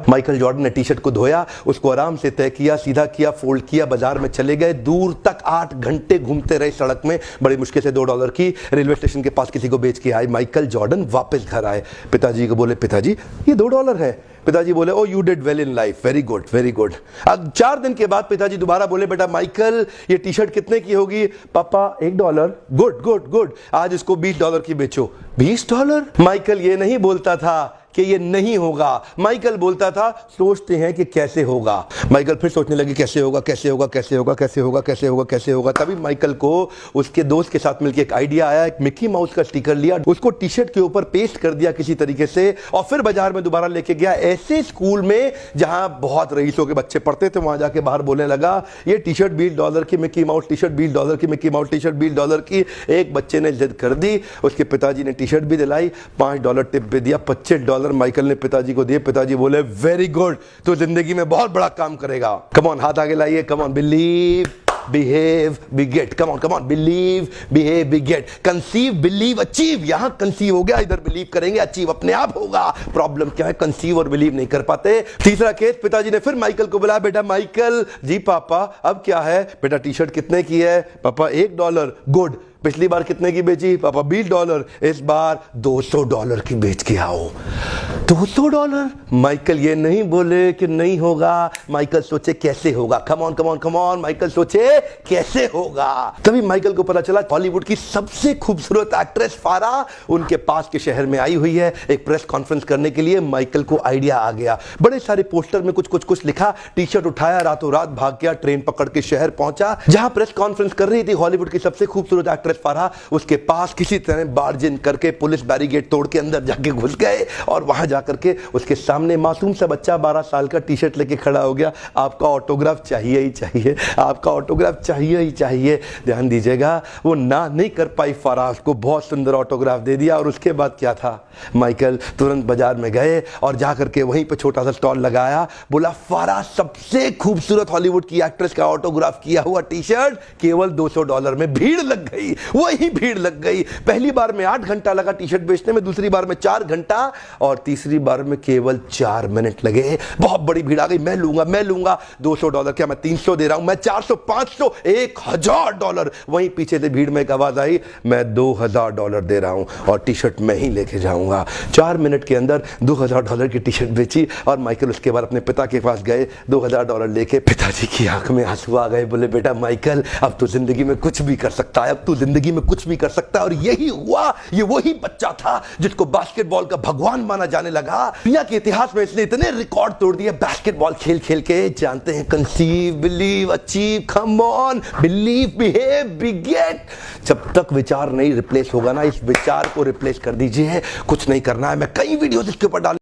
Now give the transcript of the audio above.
Michael Jordan ने T shirt को धोया, उसको आराम से तय किया, सीधा किया, फोल्ड किया, बाजार में चले गए, दूर तक 8 घंटे घूमते रहे सड़क में, बड़ी मुश्किल से $2 की रेलवे स्टेशन के पास किसी को बेच के आए। माइकल जॉर्डन वापस घर आए, पिताजी को बोले, पिताजी ये $2 है। पिताजी बोले, oh you did well in life, very good very good. अब 4 दिन के बाद पिताजी दोबारा बोले, बेटा माइकल ये टी शर्ट कितने की होगी? पापा $1। गुड गुड गुड, आज इसको $20 की बेचो। $20? माइकल ये नहीं बोलता था कि ये नहीं होगा, माइकल बोलता था सोचते हैं कि कैसे होगा। माइकल फिर सोचने लगे कैसे होगा कैसे होगा कैसे होगा कैसे होगा कैसे होगा कैसे होगा। तभी माइकल को उसके दोस्त के साथ मिलकर एक आइडिया आया, एक मिकी माउस का स्टिकर लिया, उसको टी शर्ट के ऊपर पेस्ट कर दिया किसी तरीके से, और फिर बाजार में दोबारा लेके गया, ऐसे स्कूल में जहां बहुत रईसों के बच्चे पढ़ते थे, वहां जाके बाहर बोलने लगा, ये टी शर्ट $20 की मिकी माउस टी शर्ट, $20 की मिकी माउस टी शर्ट, $20 की। एक बच्चे ने जिद कर दी, उसके पिताजी ने टी शर्ट भी दिलाई, $5 टिप भी दिया, $25 माइकल ने पिताजी को दिए। पिताजी बोले, वेरी गुड, तो जिंदगी में बहुत बड़ा काम करेगा। कम ऑन, हाथ आगे लाइए, come on, believe behave be get, come on come on, believe behave be get, conceive believe achieve. यहां कंसीव हो गया, इधर बिलीव करेंगे, अचीव अपने आप होगा। प्रॉब्लम क्या है, कंसीव और बिलीव नहीं कर पाते। तीसरा केस, पिताजी ने फिर माइकल को बुलाया, बेटा माइकल जी पापा अब क्या है? बेटा टी शर्ट कितने की है? पापा $1। गुड, पिछली बार कितने की बेची? पापा $20। इस बार $200 की बेच के आओ। $200? माइकल ये नहीं बोले कि नहीं होगा, माइकल सोचे कैसे होगा। कम on come on come on, Michael सोचे कैसे होगा। तभी माइकल को पता चला हॉलीवुड की सबसे खूबसूरत एक्ट्रेस फारा उनके पास के शहर में आई हुई है एक प्रेस कॉन्फ्रेंस करने के लिए। माइकल को आइडिया आ गया, बड़े सारे पोस्टर में कुछ लिखा, टी शर्ट उठाया, रातों रात भाग गया, ट्रेन पकड़ के शहर पहुंचा जहां प्रेस कॉन्फ्रेंस कर रही थी हॉलीवुड की सबसे खूबसूरत एक्ट्रेस फारा। उसके पास किसी तरह बार्ज इन करके पुलिस बैरिकेड तोड़ के अंदर जाके घुस गए, और वहां जाकर के उसके सामने मासूम सा बच्चा 12 साल का टी शर्ट लेके खड़ा हो गया। आपका ऑटोग्राफ चाहिए ही चाहिए, आपका ऑटोग्राफ चाहिए ही चाहिए। ध्यान दीजिएगा, वो ना नहीं कर पाई फारा, उसको बहुत सुंदर ऑटोग्राफ दे दिया। और उसके बाद क्या था, माइकल तुरंत बाजार में गए और जाकर के वहीं पे छोटा सा स्टॉल लगाया, बोला फारा सबसे खूबसूरत हॉलीवुड की एक्ट्रेस का ऑटोग्राफ किया हुआ टी शर्ट केवल $200 में। भीड़ लग गई, वही भीड़ लग गई। पहली बार में 8 घंटा लगा टी शर्ट बेचने में, दूसरी बार में 4 घंटा, और तीसरी बार में केवल 4 मिनट लगे। बहुत बड़ी भीड़ आ गई, मैं लूंगा $200, क्या मैं 300 दे रहा हूं, मैं 400, 500, $1000। वहीं पीछे से भीड़ में एक आवाज आई, मैं $2000 दे रहा हूं और टी शर्ट मैं ही लेके जाऊंगा। 4 मिनट के अंदर $2000 की टी शर्ट बेची। और माइकल उसके बाद अपने पिता के पास गए, $2000 लेके। पिताजी की आंख में आंसू आ गए, बोले बेटा माइकल अब तो जिंदगी में कुछ भी कर सकता है, अब तो जिंदगी में कुछ भी कर सकता है। और यही हुआ, ये वही बच्चा था जिसको बास्केटबॉल का भगवान माना जाने लगा। दुनिया के इतिहास में इसने इतने रिकॉर्ड तोड़ दिए बास्केटबॉल खेल खेल के। जानते हैं, conceive believe achieve, come on, believe behave be get. जब तक विचार नहीं रिप्लेस होगा ना, इस विचार को रिप्लेस कर दीजिए। कुछ नहीं करना है, मैं कई वीडियोस इसके ऊपर डाल